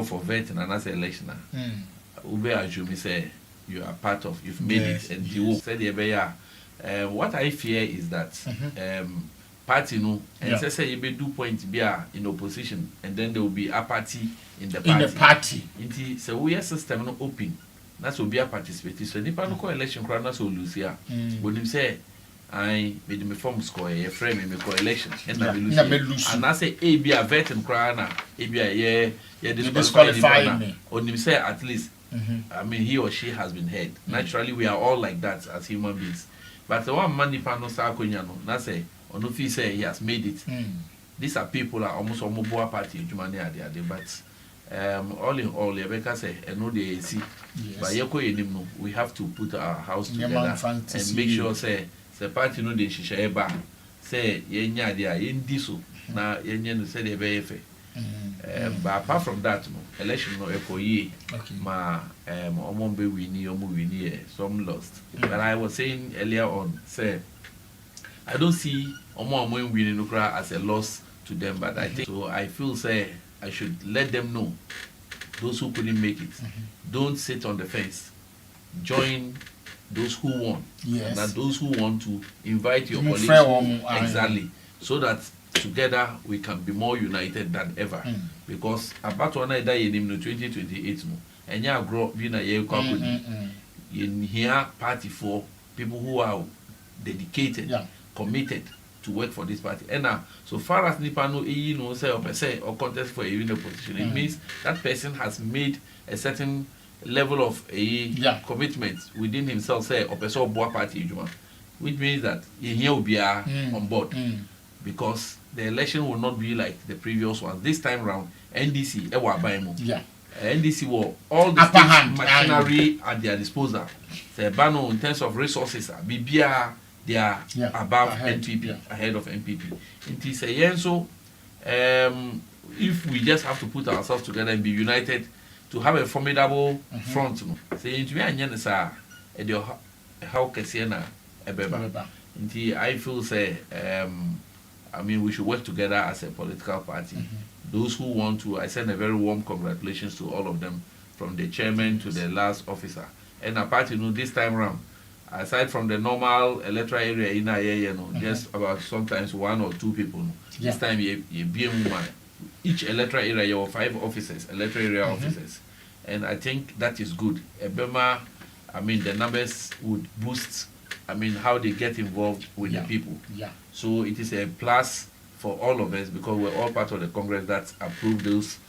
for voting and as election, Ube assume say you are part of, you've made it, and you said what I fear is that party no, and say you be 2 points be in opposition, and then there will be apathy in the party. So we are system no open. That's will be a participate. So nipa no election crowd na so lose here. But him say I made me form score a frame me election and na lose. And I say a be a veteran crowd na a be a disqualify me. On him say at least I mean he or she has been heard. Naturally we are all like that as human beings. But the one man nipa no sa akonya no na say on no feel say he has made it. These are people are almost boa party jumani ade but all in all, Rebecca say, and no they see. But we have to put our house together and make sure say party no they shisha eba say yenya dia yendiso na yenya no say they be efe. But apart from that, no election no ekoye ma omombe wini some lost. But I was saying earlier on, say I don't see omo winning no as a loss to them, but I think so. I feel say I should let them know, those who couldn't make it, don't sit on the fence. Join those who won. And that those who want to invite your colleagues. Exactly. So that together we can be more united than ever. Because about one day in 2028, and ya grow being a year in here party for people who are dedicated, committed to work for this party. And now, so far as Nipano say or per se or contest for even a position, it means that person has made a certain level of a commitment within himself, say or per se boa party, which means that he will be on board because the election will not be like the previous one. This time round, NDC, NDC were all the machinery at their disposal. The Bano in terms of resources, BBR. They are above NPP, ahead of NPP. It is a so if we just have to put ourselves together and be united to have a formidable front, say to me and sa how Kesiana Ebeba. I feel say I mean we should work together as a political party. Those who want to, I send a very warm congratulations to all of them, from the chairman to the last officer. And a party this time round. Aside from the normal electoral area in a year, just about sometimes 1 or 2 people. This time you be a woman. Each electoral area, you have 5 officers, electoral area officers. And I think that is good. Ebema, I mean, the numbers would boost, I mean, how they get involved with the people. So it is a plus for all of us because we're all part of the Congress that approved those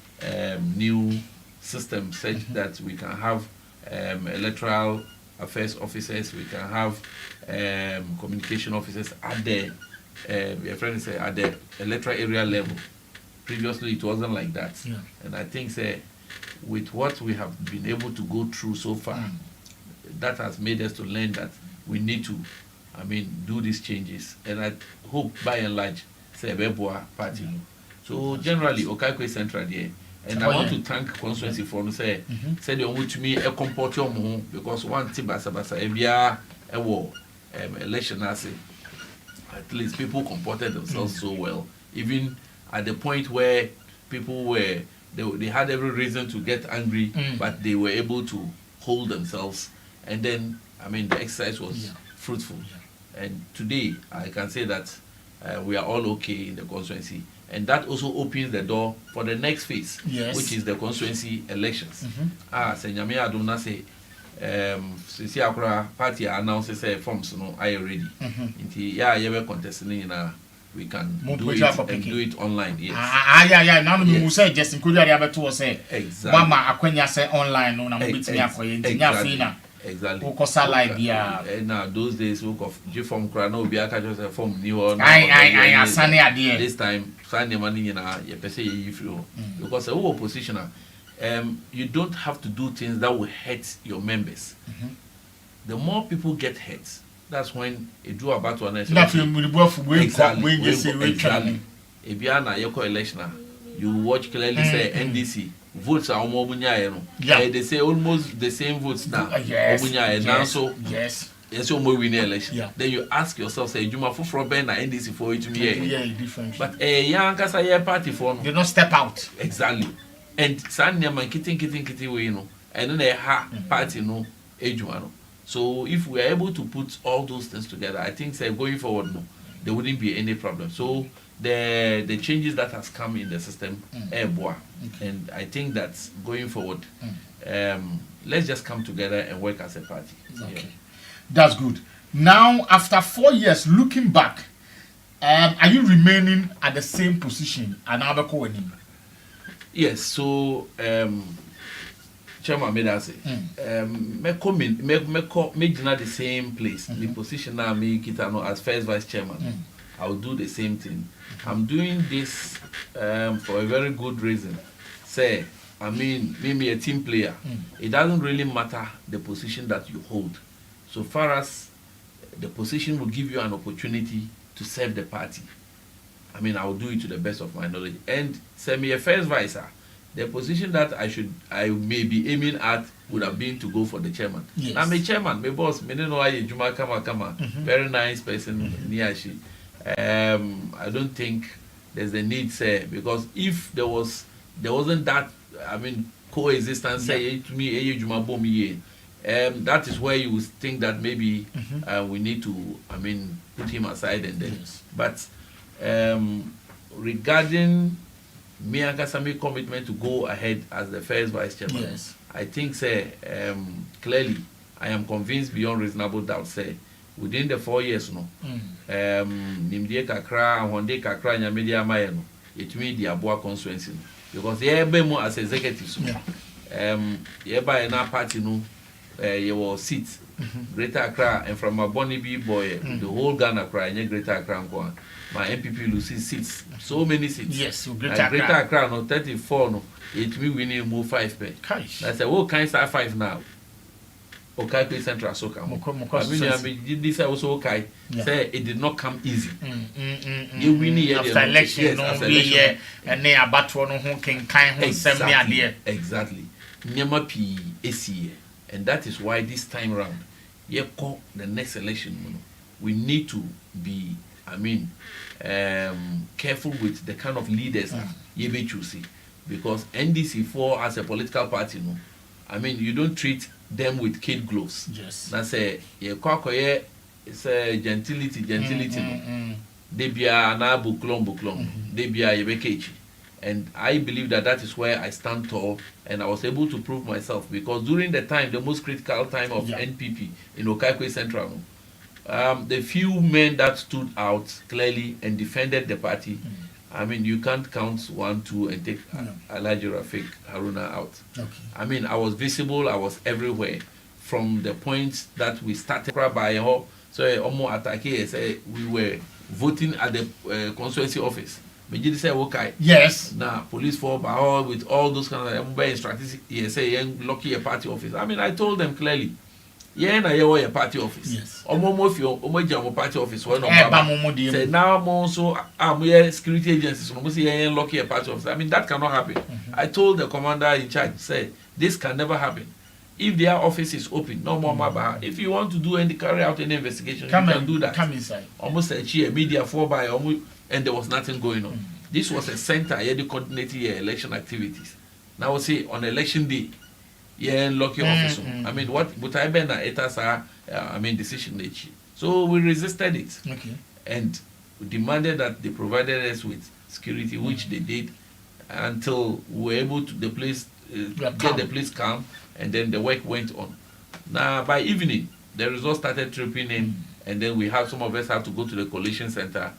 new systems such that we can have electoral affairs officers, we can have communication officers at the your friend say at the electoral area level. Previously it wasn't like that. And I think say with what we have been able to go through so far, that has made us to learn that we need to do these changes. And I hope by and large say Beboa party. So generally Okaikwe Central there. And I want to thank constituency for say the only to me a comport because one thing basa ebia election at least people comported themselves so well, even at the point where people were they had every reason to get angry, but they were able to hold themselves, and then the exercise was fruitful. And today I can say that we are all okay in the constituency. And that also opens the door for the next phase, which is the constituency elections. Senyame Aduna say, Sisi Akura party announces forms I already. Inti contesting we can do it and do it online. Yes. Now we say just include the to say. Exactly. Mama Akwenya say online no na mo bitimi akoye. Exactly. And now those days work of G-form crano be aka just a form new or this time Sunday money because a oppositioner you don't have to do things that will hurt your members. The more people get hurt, that's when you do about one exactly. If you are na election, you watch clearly say NDC votes are they say almost the same votes now. Yes, you win the election. Then you ask yourself, say, Juma for Ben and NDC for it to be different. But a young Kasa party for they don't step out. Exactly. and Sanya man kitty we know, and then a ha party no age. So if we are able to put all those things together, I think say going forward, no, there wouldn't be any problem. So the changes that has come in the system, and I think that going forward, let's just come together and work as a party. Okay, yeah. That's good. Now, after 4 years, looking back, are you remaining at the same position? Yes. So. Chairman made us say, me the same place. The position now me Kitano as first vice chairman. I will do the same thing. I'm doing this for a very good reason. Say, I mean, maybe a team player. It doesn't really matter the position that you hold, so far as the position will give you an opportunity to serve the party. I mean, I will do it to the best of my knowledge. And say me a first vice. The position that I may be aiming at would have been to go for the chairman. Yes. I'm a chairman, my boss, me no know why Juma Kama. Very nice person, Niashi. I don't think there's a need, say, because if there wasn't that, I mean, coexistence, say to me, Juma Bomi, that is where you would think that maybe we need to, I mean, put him aside and then. Yes. But regarding me and Kasami commitment to go ahead as the first vice chairman. Yes. I think, say, clearly, I am convinced beyond reasonable doubt, say, within the 4 years, no, Nimdie Kakra and Honde Kakra and Yamedia Mayeno, it means the Abua constituency. Because Yebemo as executives, Yeba in our party, no, your seats, Greater Accra, and from a Bonnie B boy, the whole Ghana cry, and Greater Accra. My MPP loses seats, so many seats. Yes, Greater Accra, no 34, no. It means we need to move 5 pay. I said, what kind of 5 now? Okay, Central Soka. I mean, this also okay. Say it did not come easy. You win after election, no year, and they are but one who can kind of send me idea. Exactly. Nyama P AC, and that is why this time round, the next election, we need to be. I mean, careful with the kind of leaders you be choosing, because NDC4 as a political party, no, I mean, you don't treat them with kid gloves. Yes. That's a it's a gentility, no. They be an buklong. They be a yebekechi. And I believe that is where I stand tall, and I was able to prove myself, because during the time, the most critical time of NPP in Okaikwe Central, the few men that stood out clearly and defended the party, I mean, you can't count 1, 2 and take Alhaji Rafiq Haruna out. Okay. I mean, I was visible, I was everywhere from the point that we started by so almost attack say we were voting at the constituency office. But say okay. Yes. Now police for by with all those kind of strategic say lucky a party office. I mean, I told them clearly. Na your party office. Yes. Party office. Say now also security agencies. Lucky a party office. I mean, that cannot happen. I told the commander in charge, say this can never happen. If their office is open, no more maba. If you want to do any carry out any investigation, you can do that. Come inside. Almost a media 4x, and there was nothing going on. This was a center the coordinating election activities. Now we say on election day. Lucky office. I mean, what I been it as decision nature. So we resisted it. Okay. And we demanded that they provided us with security, which they did, until we were able to get the place calm, and then the work went on. Now by evening, the results started tripping in, and then some of us have to go to the collation center.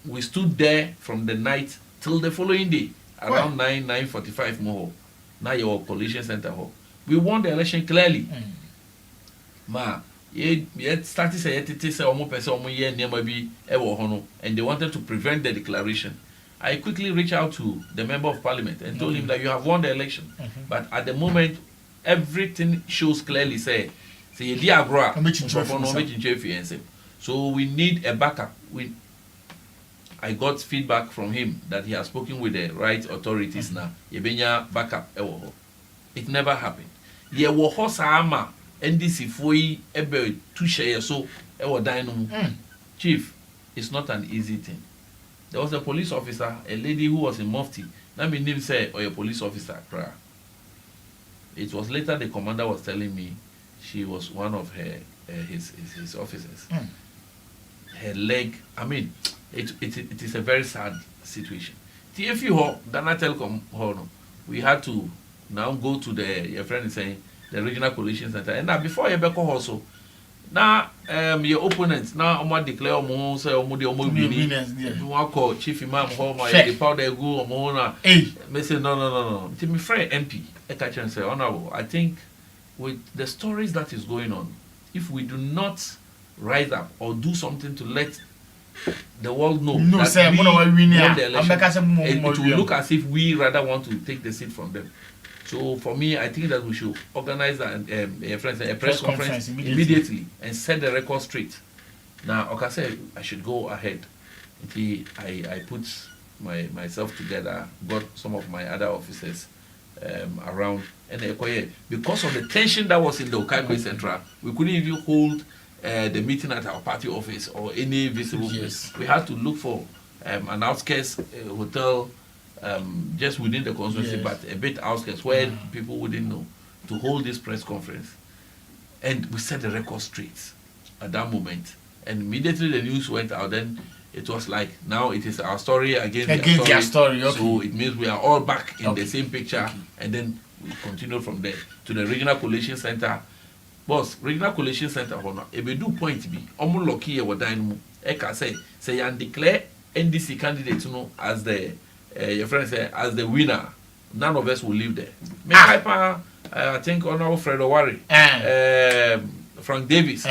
We stood there from the night till the following day, around 9:45 more. Now your coalition center hall. We won the election clearly. Started say almost person and they wanted to prevent the declaration. I quickly reached out to the member of parliament and told him that you have won the election. But at the moment, everything shows clearly say so we need a backup. I got feedback from him that he has spoken with the right authorities now. Yebenya backup it never happened. Ye wo hosama NDC foi ebe 2 share so Chief, it's not an easy thing. There was a police officer, a lady who was in Mufti, Now my name say or a police officer. It was later the commander was telling me she was one of his officers. Her leg, I mean, it is a very sad situation. If you Ghana Telecom, we had to now go to your friend is saying the regional coalition center. And now before you back also, now your opponents now declare say you call chief imam home the powder go me say no. To me friend MP, I catch and say honorable. I think with the stories that is going on, if we do not rise up or do something to let the world know that we won the election, it will look as if we rather want to take the seat from them. So for me, I think that we should organize a press conference immediately and set the record straight. Now, okay, say I should go ahead. I put myself together, got some of my other officers around, and because of the tension that was in the Okaigwe Central, we couldn't even hold the meeting at our party office or any visible place. We had to look for an outskirts hotel just within the constituency, but a bit outskirts where people wouldn't know, to hold this press conference. And we set the record straight at that moment. And immediately the news went out, then it was like, now it is our story against their story. Okay. So it means we are all back in the same picture, and then we continue from there to the regional coalition center. Boss, regional coalition center, if we do point B, almost lucky or dynamo, I can say and declare NDC candidate as the your friend say as the winner. None of us will live there. I think Honorable Fred Owari, Frank Davis,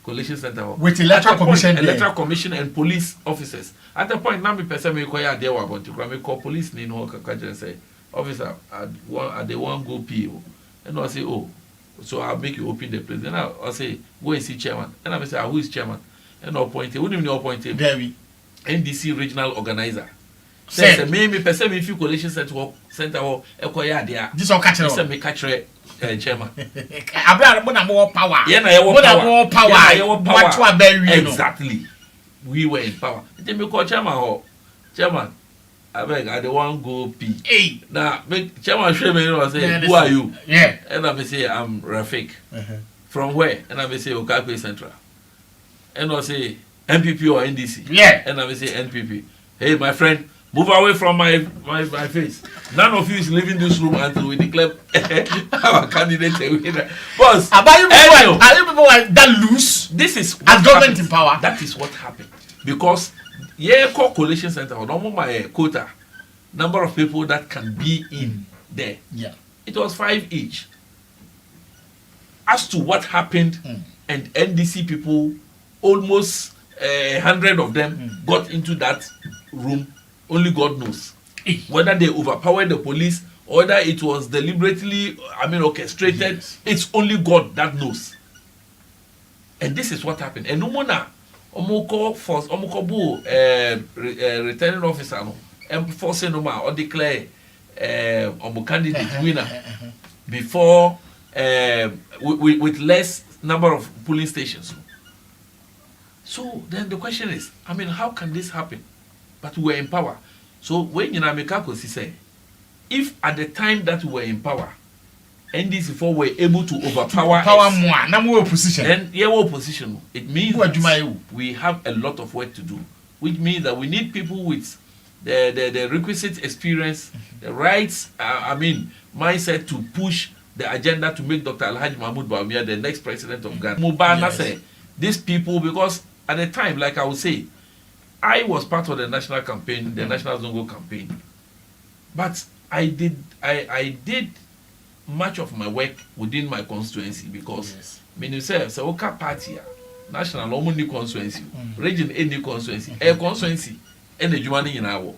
coalition center with electoral commission and police officers. At the point, now me person me call there were to call police ni no and say, officer, I they want go PO. And I say, oh, so I'll make you open the place. Then I'll say, go and see chairman. And I say, who is chairman? And I'll point him. Who even appoint him? NDC regional organizer. Say, me person me few coalition center equire there. This all catch it. Me catch chairman. More power. Yeah, more power. Exactly. We were in power. Then me call chairman. I beg, I don't want to go pee. Hey. Now, chairman show me and say, who are you? Yeah. And I say, I'm Rafik. From where? And I say, Okaigwe Central. And I say, NPP or NDC? Yeah. And I say, NPP. Hey, my friend, move away from my face. None of you is leaving this room until we declare our candidate a winner. Boss, are you people that loose? This is as government in power. That is what happened. Because coalition center, my quota, number of people that can be in there. Yeah. It was 5 each. As to what happened, and NDC people, almost 100 of them got into that room. Only God knows whether they overpowered the police or whether it was deliberately, orchestrated. Yes. It's only God that knows. And this is what happened. And Umona, returning officer, forcing or declare candidate winner before with less number of polling stations. So then the question is, how can this happen? But we were in power. So when Yinamika say, if at the time that we were in power, NDC4 were able to overpower us, then opposition. It means that we have a lot of work to do, which means that we need people with the requisite experience, the right mindset to push the agenda to make Dr. Alhaji Mahmoud Bawumia the next president of Ghana. Mubana say these people, because at the time, like I would say, I was part of the national campaign, the National Zongo campaign. But I did much of my work within my constituency because you say okay party national only constituency, region any constituency, a constituency, and the Jumani in our.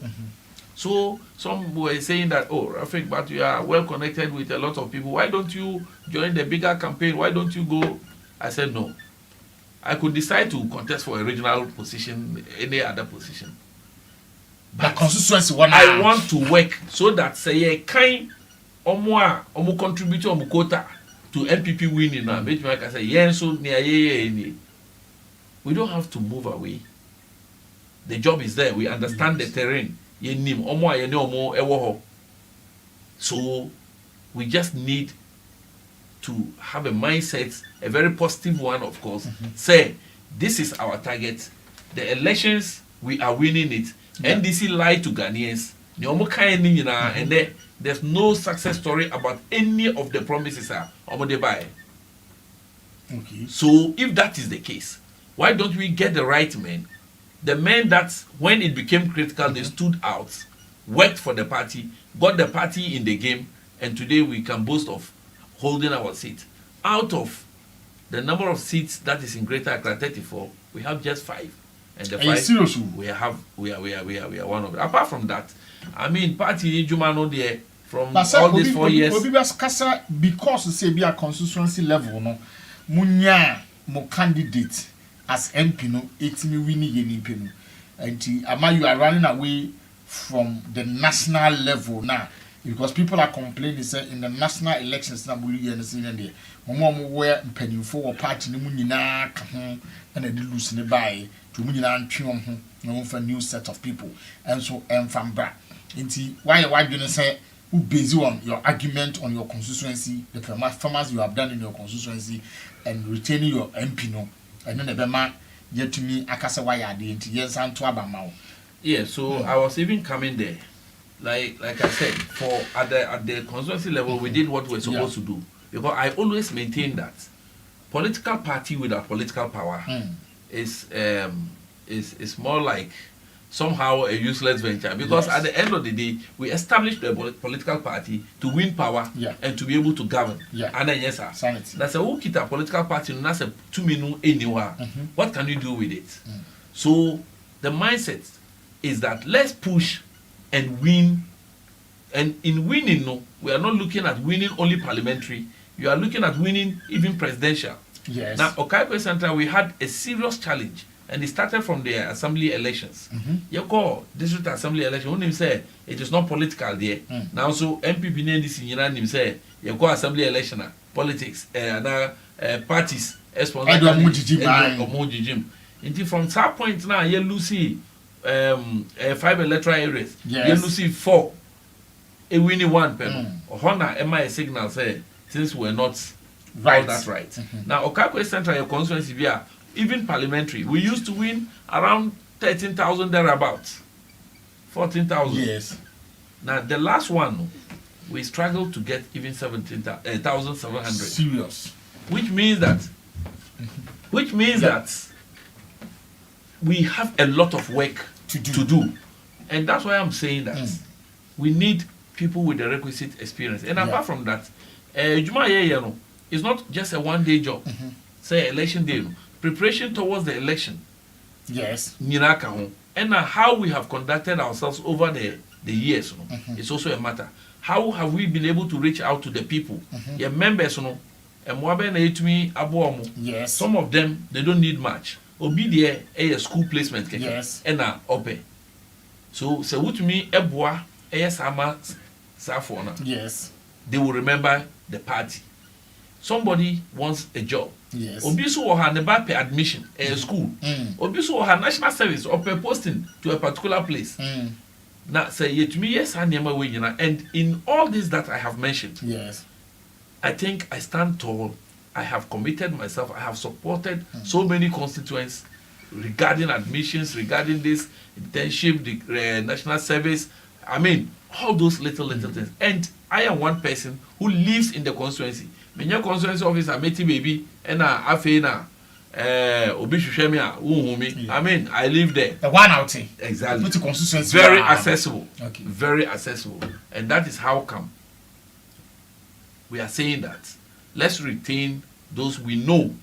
So some were saying that, oh, Rafik, but you are well connected with a lot of people. Why don't you join the bigger campaign? Why don't you go? I said no. I could decide to contest for a regional position, any other position. But constituency I want to work so that say kind omo contribute omo quota to NPP winning now. Make me say yes, so we don't have to move away. The job is there. We understand the terrain. ye nim omo a ye ne omo ewo ho. So we just need to have a mindset, a very positive one, of course. Say, this is our target. The elections, we are winning it. NDC lied to Ghanaians. And there's no success story about any of the promises. Okay. So if that is the case, why don't we get the right men? The men that, when it became critical, they stood out, worked for the party, got the party in the game, and today we can boast of holding our seat. Out of the number of seats that is in Greater Accra, 34, we have just 5. And the 5 we are one of them. Apart from that, I mean, party Jumano there from all these 4 years. Because say be a constituency level, no, munya mo candidate as MP no, etimi wini yeni penu. And you are running away from the national level now. Because people are complaining, say in the national elections, na buri ye na there. Momo where mpanimfo or party ni mu nyina ka ho na de lose ne bae to mu nyina ntwem ho na for new set of people. And so enfambra. Nti why you say who based on your argument on your constituency, the performance you have done in your constituency and retaining your MP no. And then the bema yet to me akasa why ya de nti yes anto abama. Yeah, so I was even coming there. Like I said, at the constituency level, we did what we were supposed to do. Because I always maintain that political party without political power is more like somehow a useless venture. Because at the end of the day, we established a political party to win power and to be able to govern. And then yes, sir. That's a whole kita political party. That's a 2 minutes anywhere. What can you do with it? So the mindset is that let's push and win. And in winning, no, we are not looking at winning only parliamentary. You are looking at winning even presidential. Yes. Now, Okaikwe Central, we had a serious challenge, and it started from the assembly elections. You call district assembly election. When you say it is not political there. Now, so MPP name this in Iran, you say you call assembly election politics. Parties. Until from that point now, you lose 5 electoral areas. You lose 4. A winning 1 pen. Honor MI signal say since we're not all that right. Now Okaikwe Central your constituency via even parliamentary. We used to win around 13,000 thereabouts. 14,000. Yes. Now the last one we struggled to get even 17,700. Serious. Which means that that we have a lot of work to do. And that's why I'm saying that we need people with the requisite experience. And apart from that, it's not just a one-day job. Say election day. Preparation towards the election. Yes. And how we have conducted ourselves over the years. It's also a matter. How have we been able to reach out to the people? Your members, yes. Some of them, they don't need much. Obedient a school placement. Yes. And open. So with me, Ebwa, Sama, Safona. Yes. They will remember the party. Somebody wants a job. Yes. Obisu or her never pay admission a school. Obisu or her national service or pay posting to a particular place. Now say yet me yes and in all this that I have mentioned. Yes. I think I stand tall. I have committed myself. I have supported so many constituents regarding admissions, regarding this internship, the national service. I mean, all those little things. And I am one person who lives in the constituency. When your constituency officer, Meti baby, and Afena, Obishushemia, I mean, I live there. The one out here. Exactly. Constituency. Very accessible. Okay. Very accessible. And that is how come we are saying that. Let's retain those we know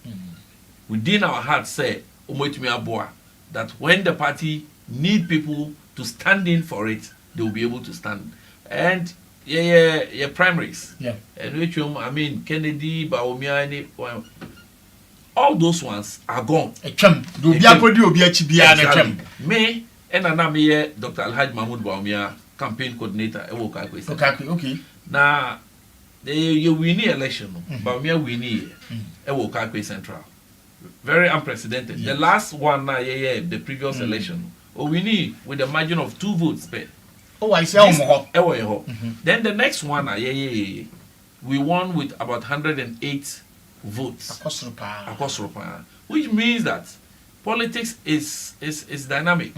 within our hearts. Say, that when the party need people to stand in for it, they will be able to stand. And primaries. Yeah. And which I mean Kennedy, Baumia, all those ones are gone. Me and Anami, Dr. Alhaj Mahmoud Baumia, campaign coordinator. Okay. Now you win the election, Baumia win Okaikwe Central. Very unprecedented. The last one the previous election. We win with a margin of 2 votes per Oh, I say Then the next one, we won with about 108 votes. Which means that politics is dynamic.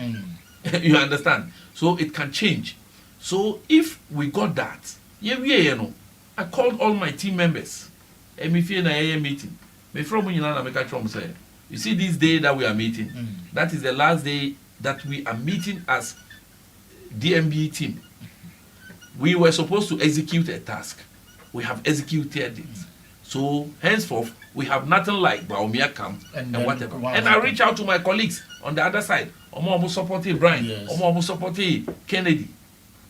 You understand? So it can change. So if we got that, I called all my team members. And if you're in a meeting, you see this day that we are meeting, that is the last day that we are meeting as DMB team. We were supposed to execute a task. We have executed it. So henceforth, we have nothing like Baumia camp and whatever. And I reach out to my colleagues on the other side. Omo supporting Brian, Omo supporting Kennedy.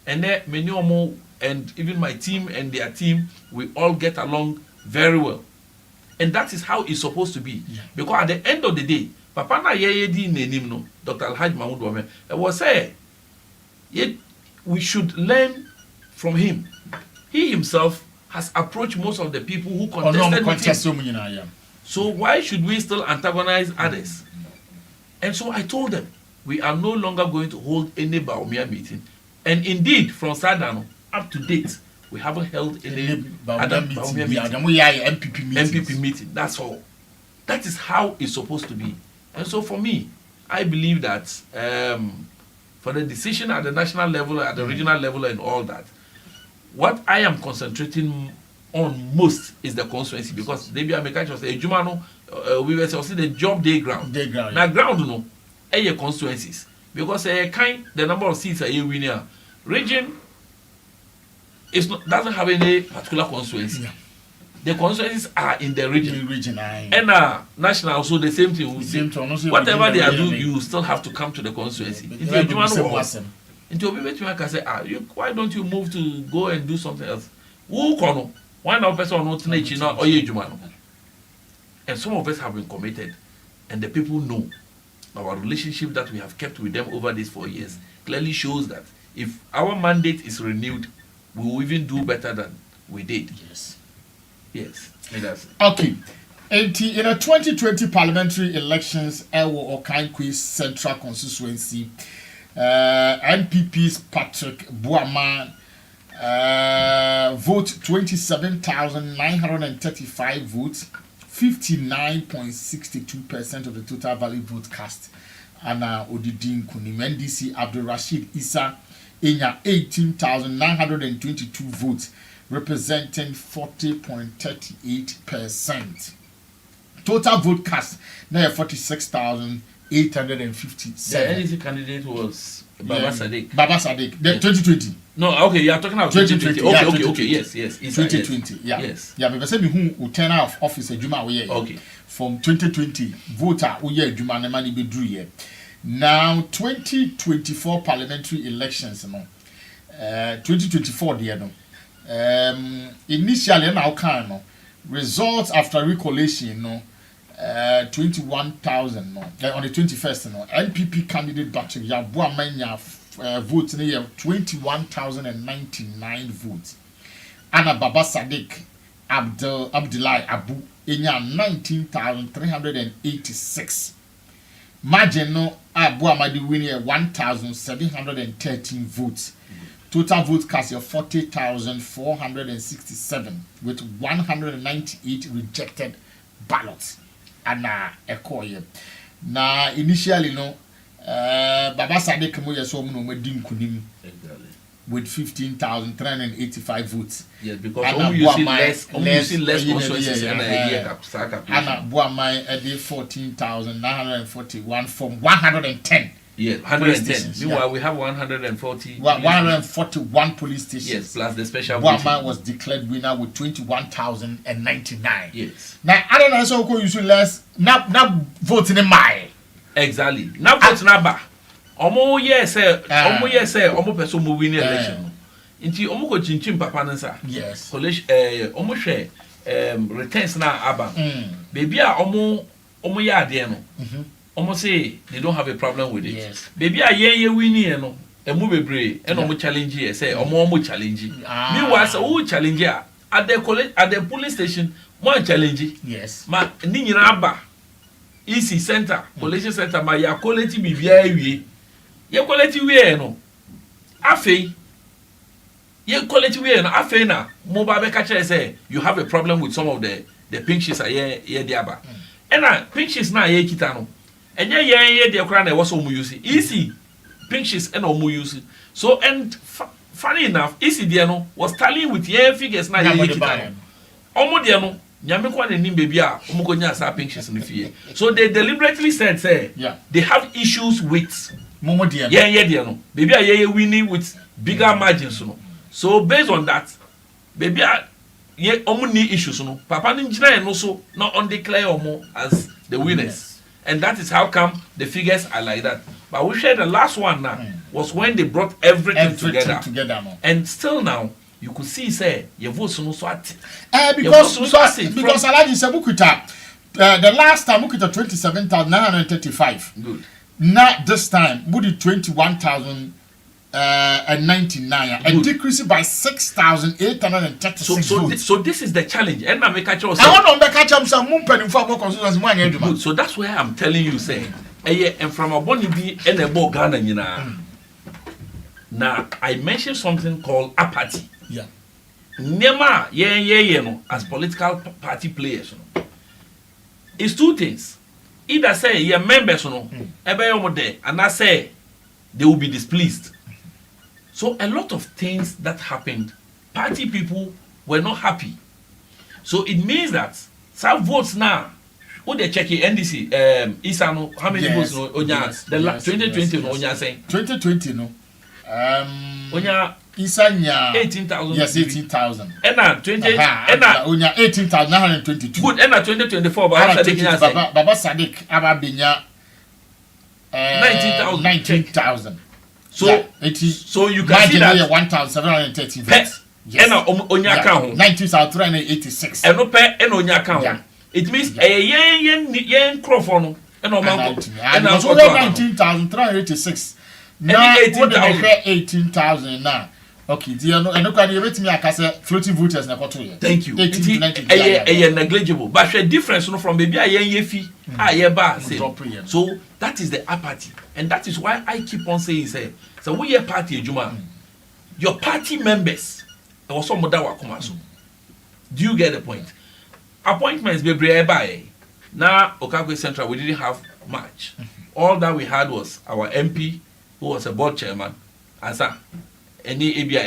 And then many Omo and even my team and their team, we all get along very well. And that is how it's supposed to be. Because at the end of the day, Papa na yedi nenim no, Dr. Alhaji Mahmoud Wame, it was say, we should learn from him. He himself has approached most of the people who contested with him. So why should we still antagonize others? And so I told them, we are no longer going to hold any Baumia meeting. And indeed, from Sadano up to date, we haven't held any other Baumia meeting. MPP meeting. That's all. That is how it's supposed to be. And so for me, I believe that for the decision at the national level, at the regional level and all that, what I am concentrating on most is the constituency, because they be a mechanic say Jumano, we were saying the job day ground. Now ground no, constituencies, because the number of seats are winning. Region doesn't have any particular constituency. Yeah. The constituencies are in the region. And national also the same thing. Whatever they are doing, you still have to come to the constituency. Why don't you move to go and do something else? Why not person and some of us have been committed, and the people know our relationship that we have kept with them over these 4 years clearly shows that if our mandate is renewed, we will even do better than we did. Yes. Okay. In the 2020 parliamentary elections, Ewo Okankwe Central Constituency, NPP's Patrick Buama vote 27,935 votes, 59.62% of the total valid vote cast. Anna Odidin Kunim, NDC Abdul Rashid Issa Enya 18,922 votes, representing 40.38%. Total vote cast now 46,857. The NDC candidate was Baba Sadiq. The 2020. No, okay, you are talking about 2020. Okay, yes. 2020, yes. Yeah, but say me who turn out of office Juma we okay. From 2020 voter we Juma na mani be drew here. Now 2024 parliamentary elections 2024 there no. Initially now kind results after recollation 21,000 on the 21st NPP candidate Patrick Yabuamanya votes in the 21,099 votes. Anna Baba Sadiq Abdullah Abu in 19,386. Margin no Abu Amadi winning 1,713 votes. Total vote cast of 40,467 with 198 rejected ballots. And Ekoye. Na initially Baba Sadiq Moya so no medin kunim with 15,385 votes. Yes, because you see less constituencies and Anna Buamai edit 14,941 from 110. Yes, 110. Meanwhile, we have 141 police stations. Yes, plus the special. Buamai was declared winner with 21,099. Yes. Now, I don't know so you should less not voting in my. Exactly. Now vote number. Omo yes omo person mo win election. Inti omo ko chinchim papa nsa. Yes. College omo hwe returns na aba. Baby a omo ya ade no. Almost say they don't have a problem with it. Yes. Baby, a ye winning no. Emu bebre and omo challenge here say omo challenge. Meanwhile, so who challenge at the police station, one challenge. Yes. Ma ni nyina aba. EC center, police center ma ya quality bibia ewie. Ye quality we no. Afei ye quality way na afa na mobile be catch say you have a problem with some of the pink sheets ye diaba and na pink sheets na ye kita no enye ye de kra na e was omu use easy pink sheets and omu use so and funny enough easy there no was tallying with ye figures na ye kita no omu there no nyame kwa na nim baby a omu ko nya sa pink sheets no fie so they deliberately said say they have issues with momo there there no baby a ye winning with bigger margins no. So based on that, baby, ye omuni issues no. Papa ninjina no so not undeclare omo as the winners, and that is how come the figures are like that. But we shared the last one now was when they brought everything together no. And still now you could see say your votes no so at because Alaji said Mukuta the last time Mukuta 27,935. Good. Now this time Mudi 21,000. And 99 and decreasing by 6,836 so this is the challenge and I make a want to catch up some mumpeni for more constituency. So that's why I'm telling you say and from a body be and a bo Ghana now I mentioned something called apathy. Nema no as political party players no. It's two things. Either say your members no and I say they will be displeased. So a lot of things that happened, party people were not happy. So it means that some votes now, who they check NDC, Isano, how many votes no Onya? 2020 no Onya saying 2020 no. Onya Isanya 18,000. Yes, 18,000. And now 20 and now Onya 18,922. Good. And now 2024 Baba Sadiq Ababinya 19,000. So you can see that 1,730 votes. Yes. Onya account 19,386. And no pay and Onya account. It means a yen crofon and no man. And also 19,386. Now 18,000 now. Okay, dear no, and no can you rate me a floating voters na koto here. Thank you. A negligible. But the difference no from baby a yen fee ba so that is the apathy. And that is why I keep on saying say so we a party Juma. Your party members was some other wakoma so. Do you get the point? Appointments be by now Okagwe Central we didn't have much. All that we had was our MP who was a board chairman and any ABI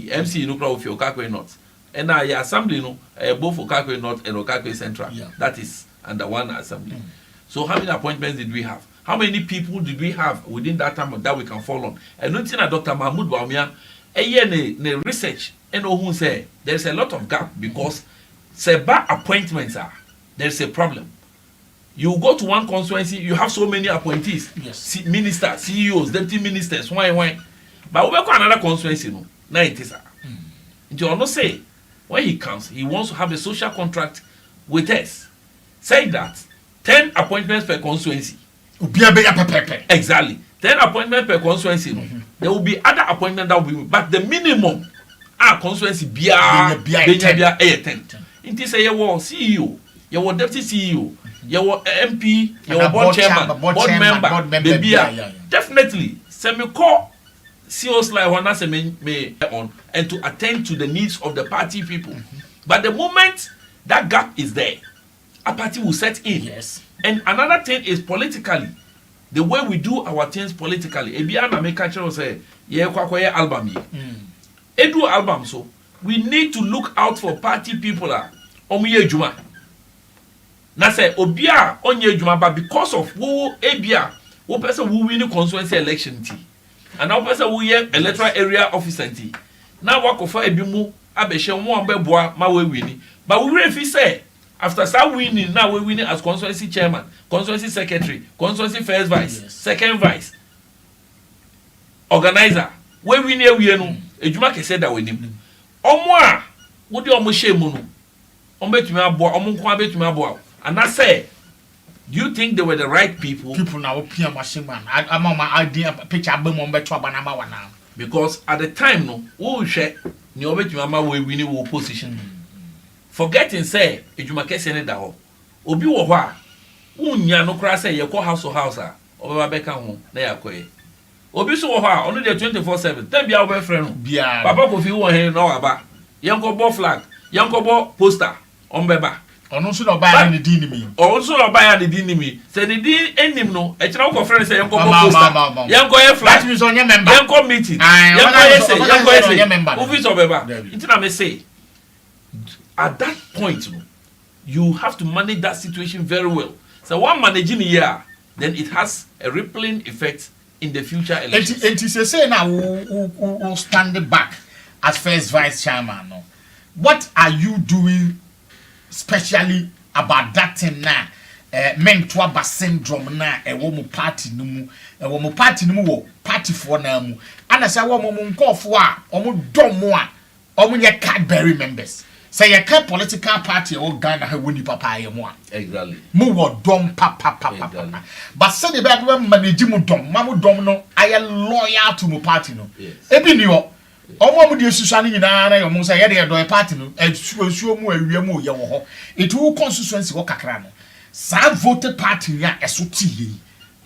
MC no crowd for Okakwe North. And now your assembly no both Okakwe North and Okakwe Central. That is under one assembly. So how many appointments did we have? How many people did we have within that time that we can fall on? And nothing that Dr. Mahmoud Baumia ne research and who say there's a lot of gap because bad appointments are there's a problem. You go to one constituency, you have so many appointees, ministers, CEOs, deputy ministers, why. But we go another constituency, no. Now it is. You not say when he comes, he wants to have a social contract with us. Say that 10 appointments per constituency. Exactly. 10 appointments per constituency. No. There will be other appointments that will be, but the minimum constituency be 10. It is a CEO, your deputy CEO, your MP, your board chairman, board member, definitely. Semi-core. CEOs like one has may on and to attend to the needs of the party people. But the moment that gap is there, a party will set in. Yes. And another thing is politically, the way we do our things politically. Ebiana make culture say, album Edu album so we need to look out for party people omuye juma. Na say obia onye juma but because of who ebia who person who win the constituency election tea. And now person we electoral area officer tea. Now work for ebimu abeshe won beboa ma we win. But we refi say after start winning now we winning as constituency chairman, constituency secretary, constituency first vice, second vice, organizer. We win here we no ejuma kese da we nim. Omo a wo de omo shemu no. Omo betumi aboa, omo nko betumi aboa. And I say, do you think they were the right people? People now PM machine man. I'm on my idea picture album on beto abanama wana. Because at the time no, who share ni obetumi ama we win wo position. Forgetting say ejuma kese ne da ho. Obi wo ho a unya no kra say ye ko house to house a obeba beka ho na yakoye. obi so wo ha ono de 24/7 tem bia wo be frɛ no bia papa ko fi wo he no aba yenko bo flag yenko bo poster on beba ono so no ba ne din ni mi ono so no ba ya ne din ni mi se ne din enim no e kira wo frɛ se yenko bo poster yenko ye flag that means on your member yenko meeting yenko ye say office of beba itina me say at that point no, you have to manage that situation very well. So one managing here, then it has a rippling effect in the future elections. It is a say now who stand back as first vice chairman. No? What are you doing specially about that thing now? Mentor bas syndrome na wo party no mu wo party no mu wo party for na mu ana say wo mo nkofo a omo dom mo a omo nye Cadbury members. Say a political party or Ghana have winning papa mo exactly mo dom papa but say the back manage mu dom mamu dom no I am loyal to mo party no ebi ni o omo mo de susua ni nyina na yo mo say ye de do party no suo mu awia mu ye wo ho it will constituency wo kakra no sa vote party ya eso tie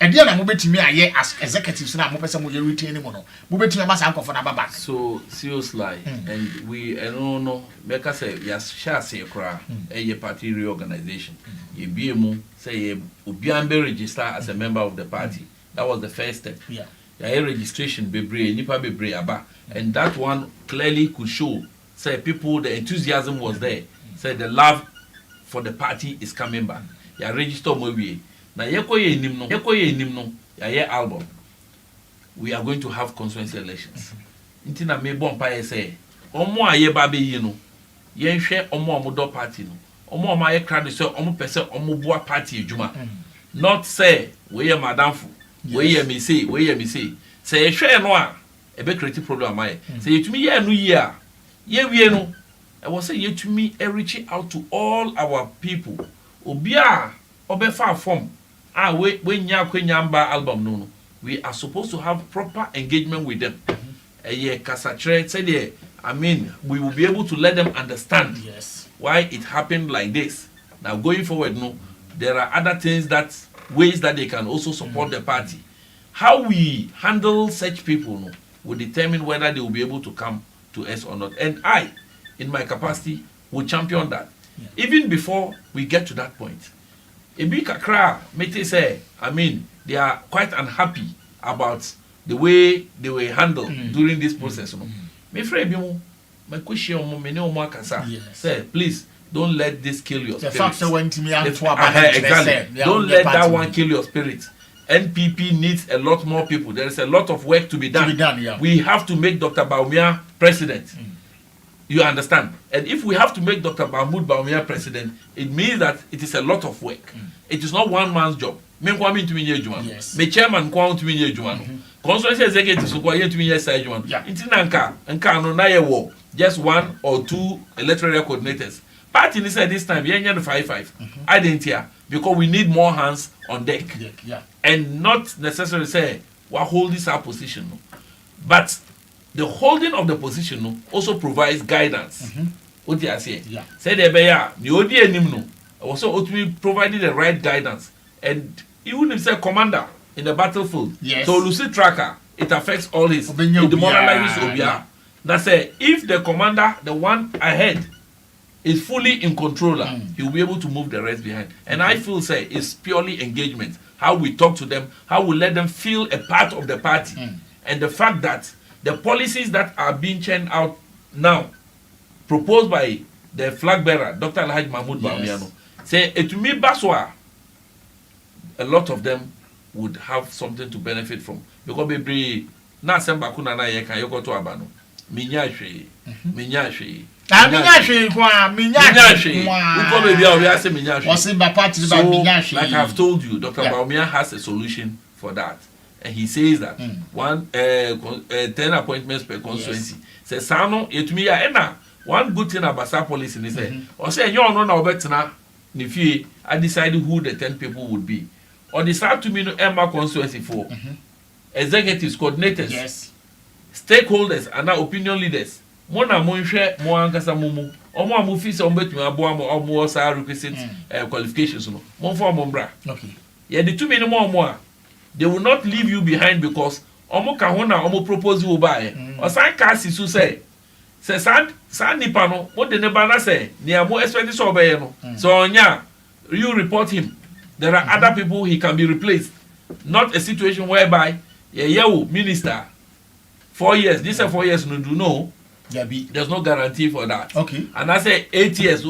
e de na mo betimi aye as executives na mo pese mo ye retain mo no mo betimi ma sa nkofo na baba so seriously and we no make us say yes share say kra a party reorganization ye biemu say ye obian be register as a member of the party that was the first step yeah registration bebre nipa bebre aba and that one clearly could show say people the enthusiasm was there say the love for the party is coming back ya register mo wie na yekoye enim no ya album we are going to have constituency elections nti na me bon pa ye say omo aye ba be yi no ye hwe omo do party no omo aye crowd say omo pese omo boa party adwuma not say we ye madamfo we ye me say say ye hwe no a e be create problem aye say yetumi ye no yi a ye wie no e was say yetumi reach out to all our people obi a obefa form we nya kwenya album no we are supposed to have proper engagement with them kasachre say there I mean we will be able to let them understand why it happened like this now going forward no there are other things ways that they can also support the party how we handle such people no will determine whether they will be able to come to us or not and I in my capacity will champion that even before we get to that point. Ebi kakra mete say I mean they are quite unhappy about the way they were handled during this process no me frɛ bi mo my question mo me ne o mo akasa say please don't let this kill your spirit. The fact that went to me exactly. Don't let that one kill your spirit. NPP needs a lot more people. There is a lot of work to be done. We have to make Dr. Bawumia president. You understand? And if we have to make Dr. Mahmoud Bawumia president, it means that it is a lot of work. It is not one man's job. Yes. Me chairman kwa to me constituency executive so kwa to me side one. Intinanka nka no na ye wo just one or two electoral coordinators. Party said this time we the 5-5. Identity because we need more hands on deck. And not necessarily say we hold this our position. But the holding of the position also provides guidance. What do you say? Say the beya, the OD enim also ought to be providing the right guidance. And even if say commander in the battlefield, so lucid tracker, it affects all his it demoralizes Obia. That's say if the commander, the one ahead, is fully in control, he will be able to move the rest behind. And I feel say it's purely engagement. How we talk to them, how we let them feel a part of the party. And the fact that the policies that are being churned out now, proposed by the flag bearer, Dr. Alhaji Mahmoud Bawumia, say to me, Baswa, a lot of them would have something to benefit from. Because baby, na semba kuna na yeka yoko to abano. Minyashwe. So, like I've told you, Dr. Bawumia has a solution for that. And he says that 10 appointments per constituency. Says Sano, it me ya one good thing about our policy is or say you no na obetna nifi I decided who the 10 people would be. Or decide to me no Emma constituency for executives, coordinators, stakeholders, and opinion leaders. Mona monhwe mo ankasa mumu. Omo amufi se ombetumi aboa mo omo sa requisite qualifications no. Mon for mo bra. Okay. Yeah, the 2 minimum more. They will not leave you behind because omo ka ho na omo propose wo ba e o san ka sisu say san nipa no mo de ne ba na say ne mo expect so obeye no so onya you report him. There are other people he can be replaced. Not a situation whereby minister 4 years. This is 4 years no. There's no guarantee for that. Okay. And I say 8 years.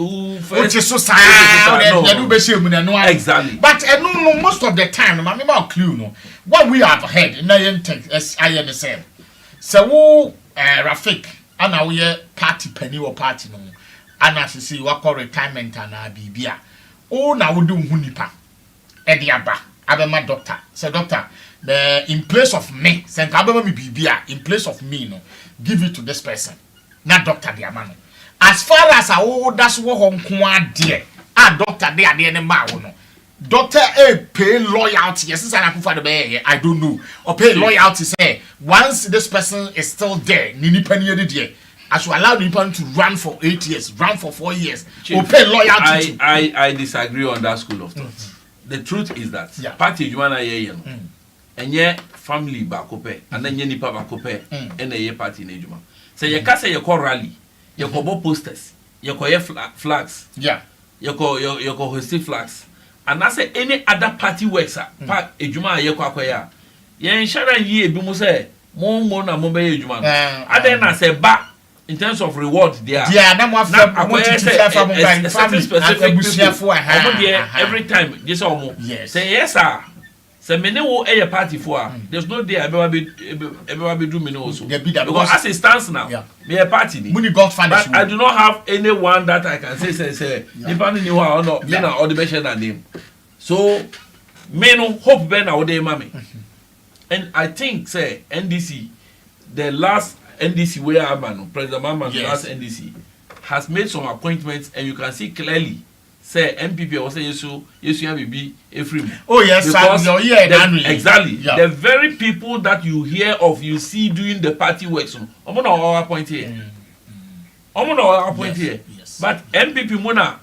Exactly. But no, most of the time, no, I'm clue no. What we have heard in the same. So Rafik, and now we party penny or party no. And as you see, what call retirement and bibia. Oh, now we do hunipa. Ediaba, abema doctor. Say doctor, in place of me, send abema mi bibia. In place of me, no, give it to this person. Not doctor diamano. As far as that's what home kwa dear. Doctor there the any ma no. Doctor pay loyalty. Yes, I don't know. Or pay loyalty. Say once this person is still there, nini penny dear. I should allow the people to run for 8 years, run for 4 years. Chief, or pay loyalty. I disagree on that school of thought. The truth is that party you wanna hear and yeah family bakope and then nipa bakope and a party in Ejuma. So you can say you call rally, you call posters, you call flags, you call host flags, and I say any other party works part Ejuma you call ya. You ensure ye be mo say mo na mo be Ejuma. And then I say back. In terms of reward, there. Yeah, every time. This almost. Yes. Say yes, sir. Say many will a party for. There's no day ever be do me also. Because as it stands now, me a party. But I do not have anyone that I can say. Depending on or not, me na all the best name. So me no hope ben our day, mommy. And I think say NDC, the last. NDC where President Mahmoud last NDC has made some appointments and you can see clearly say MPP also yes be a free. Oh yes, exactly. Yeah. The very people that you hear of, you see doing the party work. So I'm gonna appoint here. Yes. But MPP Mona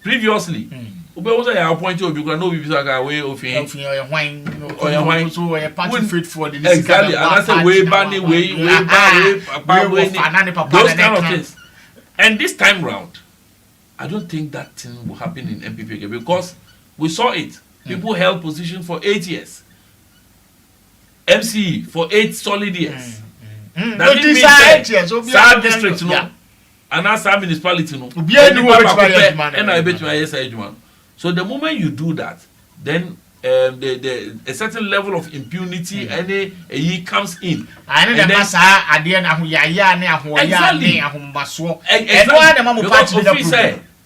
previously. Ube also ya appoint you because no people are way of him. Or your wine. So a party fit for the exactly. And I say way banning way those kind of things. And this time round, I don't think that thing will happen in MPP again because we saw it. People held position for 8 years. MCE for 8 solid years. That didn't mean that district, no. And that's our municipality, no. And I bet you so the moment you do that, then a certain level of impunity and comes in. Exactly.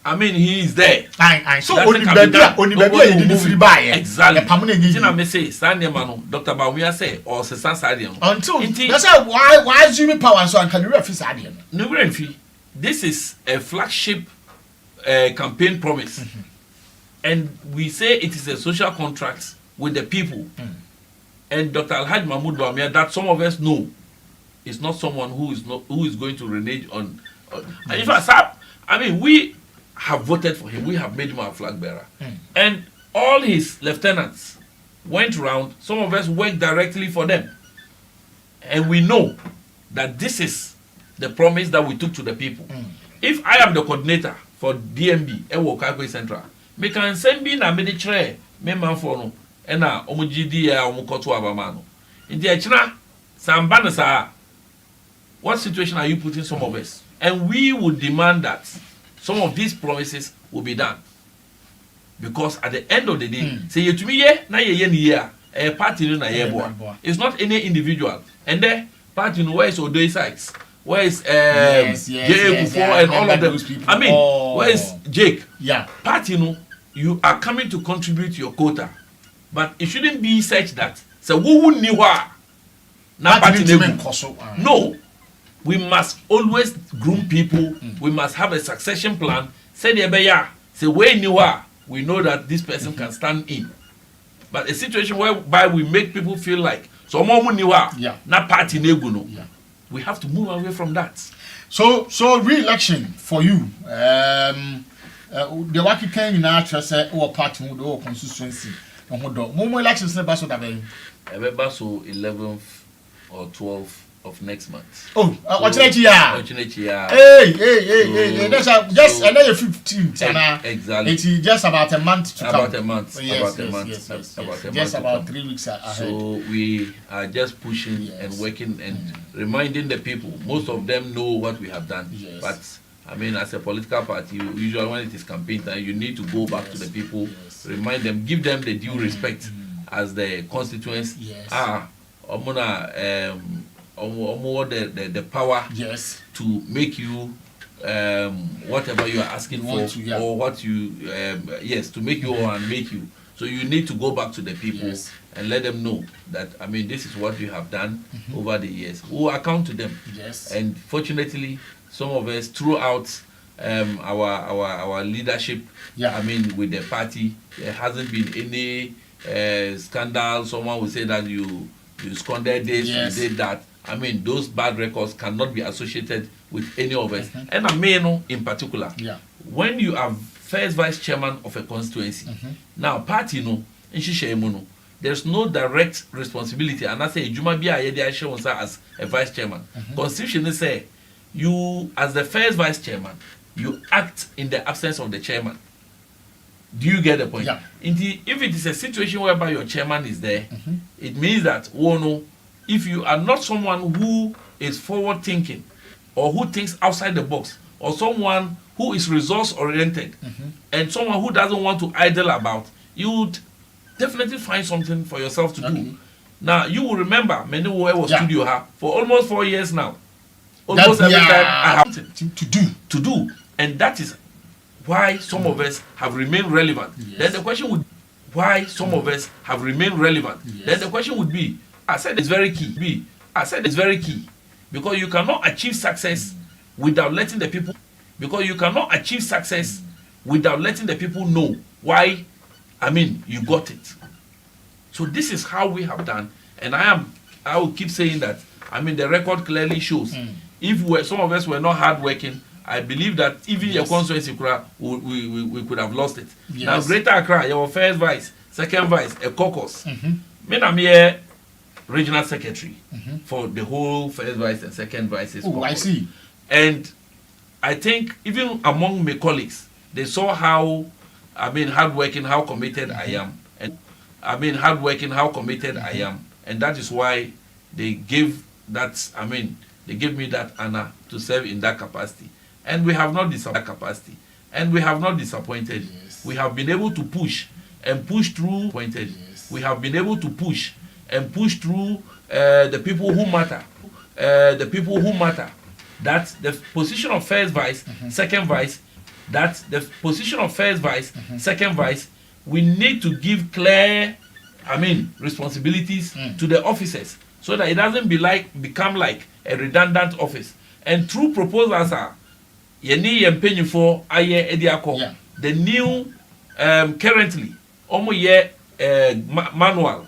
I mean, he is there. So only baby free buy. Exactly. Dr. Bawumia say or Se Sen Ii. Until that's why Jimmy Power so can you refuse Adian? No fee. This is a flagship campaign promise. And we say it is a social contract with the people. And Dr. Alhaji Mahmoud Bawumia, that some of us know, is not someone who is going to renege on. And in fact, I mean, we have voted for him. We have made him our flag bearer. And all his lieutenants went around. Some of us worked directly for them. And we know that this is the promise that we took to the people. If I am the coordinator for DMB, Ewo Kagwe Central, me can send me na me de chere me man for no e na omugidi ya omukoto abama no ndi e kira samba na sa what situation are you putting some of us? And we would demand that some of these promises will be done, because at the end of the day say you to me ye na ye ni ye a party no na ye boa. It's not any individual. And then party no where is Odoi Sykes, where is Jake and all of them people. I mean, where is Jake? Party no, you are coming to contribute your quota, but it shouldn't be such that so who knew what now party no. We must always groom people. We must have a succession plan. Say the beya, say we knew what, we know that this person can stand in. But a situation whereby we make people feel like so more knew what, not party neguno. We have to move away from that. So re-election for you. The Waki can in our say or party or consistency. More elections never so that ever so 11th or 12th of next month. Oh, what's next year? Hey, that's just another 15th. Exactly. It's just about a month to about come. A month. Yes, about a month. Just to about come. 3 weeks ahead. So we are just pushing and working and reminding the people. Most of them know what we have done. Yes. But I mean, as a political party, usually when it is campaign time, you need to go back to the people, remind them, give them the due respect as the constituents are. The power to make you whatever you are asking for, or what you to make you and make you. So you need to go back to the people and let them know that, I mean, this is what you have done over the years. We will account to them. And fortunately, some of us throughout our leadership, I mean, with the party, there hasn't been any scandal. Someone will say that you squandered this, you did that. I mean, those bad records cannot be associated with any of us. And I mean, in particular, when you are first vice chairman of a constituency, now party there's no direct responsibility. And I say, Juma be as a vice chairman. Constitution say you, as the first vice chairman, you act in the absence of the chairman. Do you get the point? If it is a situation whereby your chairman is there, it means that if you are not someone who is forward thinking or who thinks outside the box, or someone who is resource oriented and someone who doesn't want to idle about, you would definitely find something for yourself to do. Now you will remember many was studio for almost 4 years now. Almost every time I have something to do, and that is why some of us have remained relevant. Then the question would why some of us have remained relevant. Then the question would be, I said it's very key. Because you cannot achieve success without letting the people know why, I mean, you got it. So this is how we have done, and I will keep saying that. I mean, the record clearly shows. If some of us were not hardworking, I believe that even your constituency, we could have lost it. Now, Greater Accra, your first vice, second vice, a caucus. I'm here regional secretary for the whole first vice and second vices. Oh, I see. And I think even among my colleagues, they saw how, I mean, hardworking, how committed I am. And I mean, hardworking, how committed I am. And that is why they gave that, I mean, they gave me that honor to serve in that capacity. And we have not disappointed. We have been able to push and push through. We have been able to push and push through the people who matter. That the position of first vice, second vice, we need to give clear, I mean, responsibilities to the officers so that it doesn't become like a redundant office. And through proposals are the new currently manual.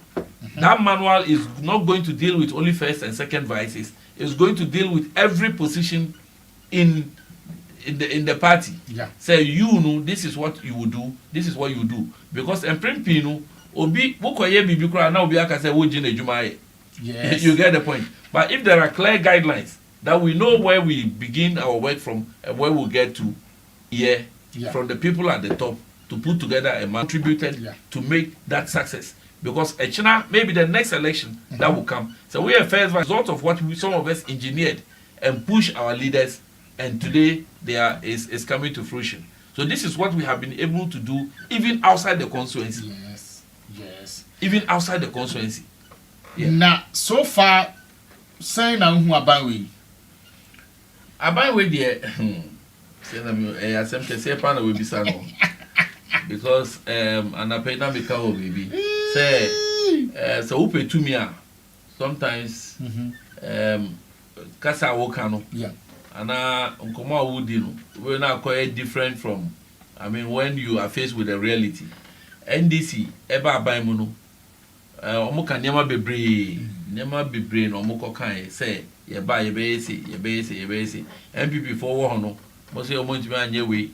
That manual is not going to deal with only first and second vices. It's going to deal with every position in the party. Say, you know, this is what you will do, this is what you do. Because obi now be aka say you get the point. But if there are clear guidelines that we know where we begin our work from and where we'll get to from the people at the top to put together a contributed to make that success. Because maybe the next election that will come. So we are first result of what some of us engineered and pushed our leaders, and today is coming to fruition. So this is what we have been able to do even outside the constituency. Even outside the constituency. Now, so far, saying now who Abanwe there, will be because and I pay them a baby. Say so who pay to me sometimes kasa wokano and nkoma wudi no we na quite different from, I mean, when you are faced with a reality. NDC eba aban mu no omo ka niam bebre no omo ko kan say ye ba ye be say MPP for wo ho no mo say omo ntimi anye we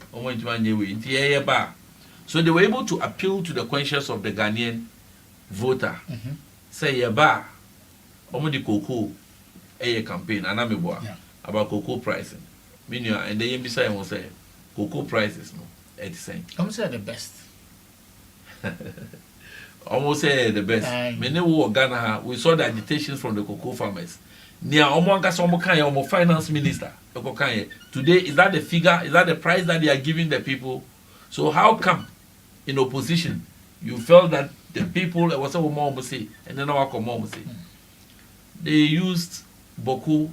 nti ye ba. So they were able to appeal to the conscience of the Ghanaian voter. Say ye ba omo di koko a campaign and I'm about cocoa pricing. Meaning, and the MBC will say cocoa prices no at the same. I'm saying the best. Almost say the best. Many who Ghana, we saw the agitations from the cocoa farmers. Near Omo finance minister. Today, is that the figure? Is that the price that they are giving the people? So how come in opposition you felt that the people was a woman say and then our common say they used Boku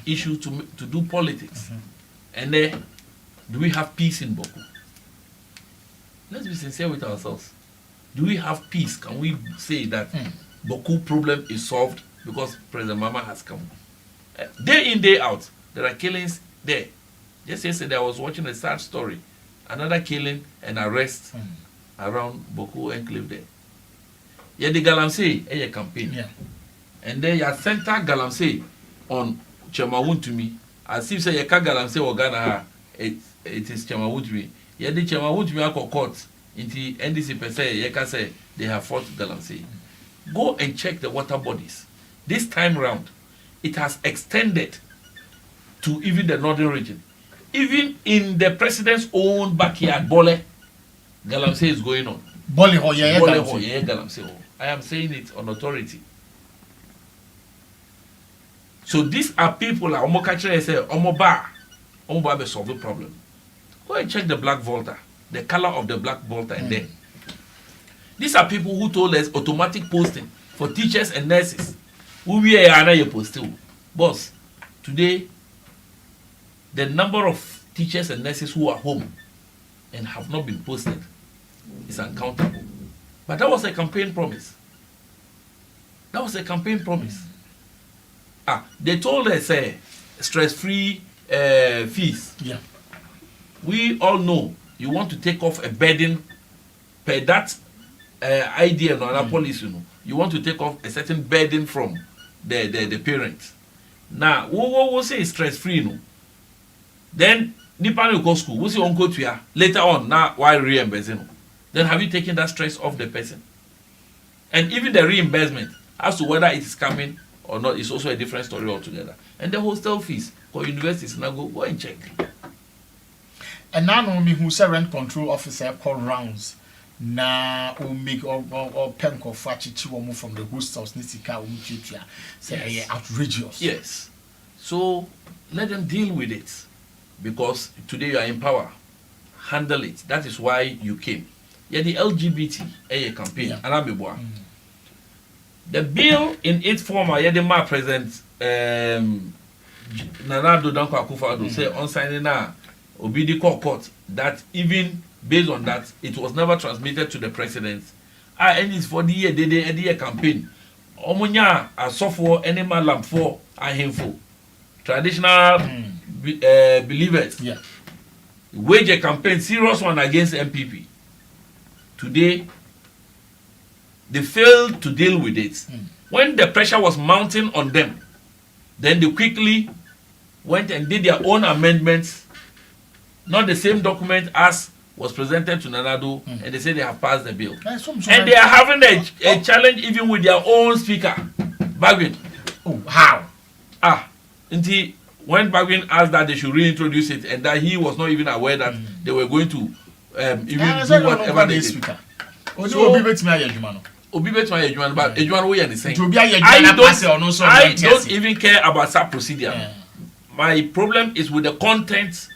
issue to do politics? And then do we have peace in Boku? Let's be sincere with ourselves. Do we have peace? Can we say that Boku problem is solved because President Mama has come? Day in, day out, there are killings there. Just yesterday I was watching a sad story. Another killing and arrest around Boku enclave there. Yeah, the Galamsey a campaign. Yeah. And then you center Galamsey on Chemawun to me. As if say you can't Galamsey or Ghana, it is Chemawun to me. Yeah, the Chemawun to me are court. Into NDC per se, you can say they have fought Galamsey. Go and check the water bodies. This time round, it has extended to even the northern region. Even in the president's own backyard, Bole, Galamsey is going on. Bole ho, yeah, Galamsey. I am saying it on authority. So these are people like Omo Kachere say, Omo Ba be solve the problem. Go and check the black volta, the color of the black volta in there. These are people who told us automatic posting for teachers and nurses. Who we are now posting. Boss, today the number of teachers and nurses who are home and have not been posted is uncountable. But that was a campaign promise. That was a campaign promise. They told us stress-free fees. Yeah. We all know you want to take off a burden per that idea or another policy. You want to take off a certain burden from the parents. Now, we say stress-free. No? Then, Nipan will go school. We say uncle to ya. Later on, now why reimbursing? Then have you taken that stress off the person? And even the reimbursement, as to whether it is coming or not, is also a different story altogether. And the hostel fees for universities, now go and check. And now, no me who say rent control officer call rounds. Na o make or penko fachichi woman from the hostels nisika umchitia say outrageous. Yes. So let them deal with it. Because today you are in power. Handle it. That is why you came. Yeah, the LGBT campaign. Yeah. The bill in its form, the ma present Nana Danko Akufo-Addo say on signing now Obidi court that even based on that it was never transmitted to the president. And it's for the year campaign. Omunya a software animal lamp for a handful. Traditional believers. Yeah. Wage a campaign, serious one against MPP. Today, they failed to deal with it. When the pressure was mounting on them, then they quickly went and did their own amendments, not the same document as was presented to Nanado, and they say they have passed the bill. And they are having a challenge even with their own speaker, Bagwin. Oh, how? Until when Bagwin asked that they should reintroduce it, and that he was not even aware that they were going to even do whatever they did. So, I don't even care about that procedure. My problem is with the content.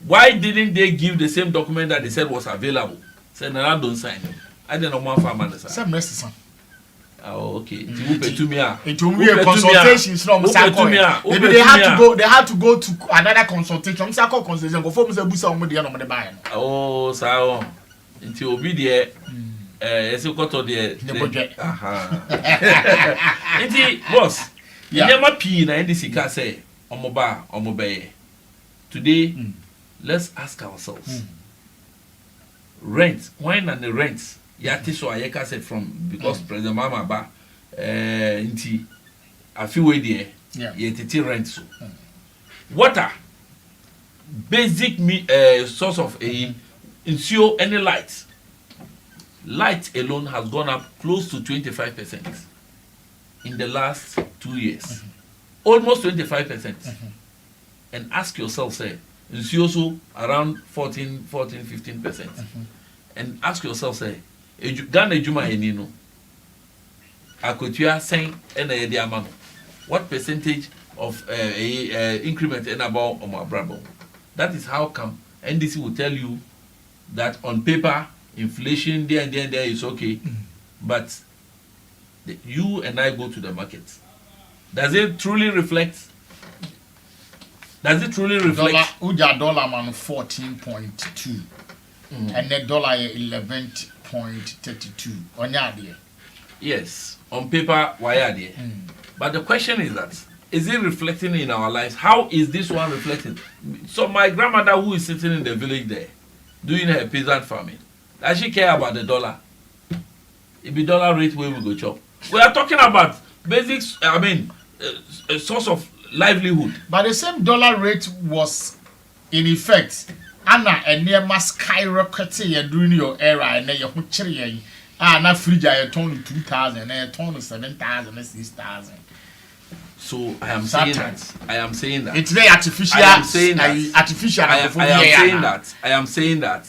Why didn't they give the same document that they said was available? Said Nana don't sign. I didn't know one farmer. Same rest. Oh, okay. It will be a consultation. Maybe they had to go to another consultation. Oh, so until be there. You got to the boss. You never pee na NDC can say omoba. Today, let's ask ourselves. Rent. Why not the rent? Yatiso Ayeka said from because President Mama Ba inti a few way there. Yetiti rent so. Water. Basic source of ensure any light. Light alone has gone up close to 25% in the last 2 years. almost 25%. And ask yourself, say, you also around 15%. And ask yourself, say, Ghana Juma Enino, Akotua saying, and a diamano. What percentage of increment in about Omar Brabo? That is how come NDC will tell you that on paper, inflation there and there is okay, but you and I go to the market. Does it truly reflect? Dollar man 14.2, and the dollar 11.32. On yard. Yes, on paper, why are they? But the question is that, is it reflecting in our lives? How is this one reflecting? So my grandmother who is sitting in the village there, doing her peasant farming, does she care about the dollar? It be dollar rate where we go chop. We are talking about basics, a source of livelihood. But the same dollar rate was in effect. Anna and near mass skyrocketing during your era, and then you're na fridge I turn to 2,000, and turn to 7,000, 6,000. So I am saying that. It's very artificial. I am saying that. I am saying that.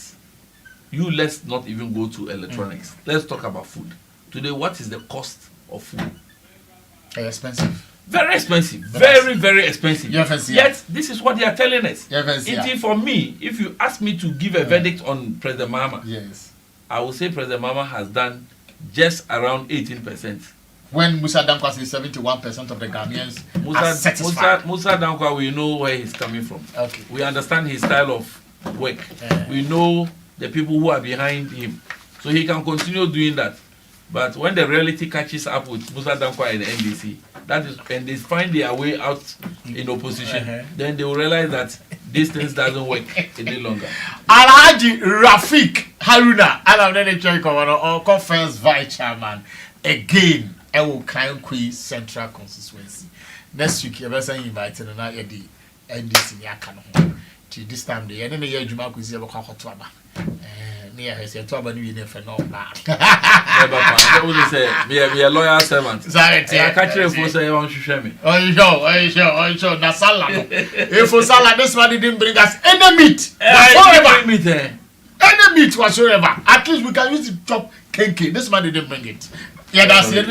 You let's not even go to electronics. Let's talk about food. Today, what is the cost of food? Expensive. Very expensive. Very, very expensive. Yes, Yet, this is what they are telling us. Yes, For me, if you ask me to give a verdict on President Mahama, yes, I will say President Mahama has done just around 18%. When Musa Dankwa says 71% of the Ghanaians are satisfied. Musa Dankwa, we know where he's coming from. Okay. We understand his style of work. We know the people who are behind him. So he can continue doing that. But when the reality catches up with Musa Dankwa and the NDC, and they find their way out in opposition, then they will realize that these things doesn't work any longer. Alhaji Rafik Haruna, I'm not the first vice chairman again. I will claim Queen Central Constituency. Next week, you're being invited and I the NDC Yakano. This time, the enemy of Juma could see about Hotwaba. Near his Toba, you never know that. Be a lawyer servant. Sorry, I catch you for say, I want to share me. Oh, you show. Nasala. If for salad, this one didn't bring us any meat. Any meat whatsoever. At least we can use it chop kenke. This man didn't bring it. Yeah, that's it.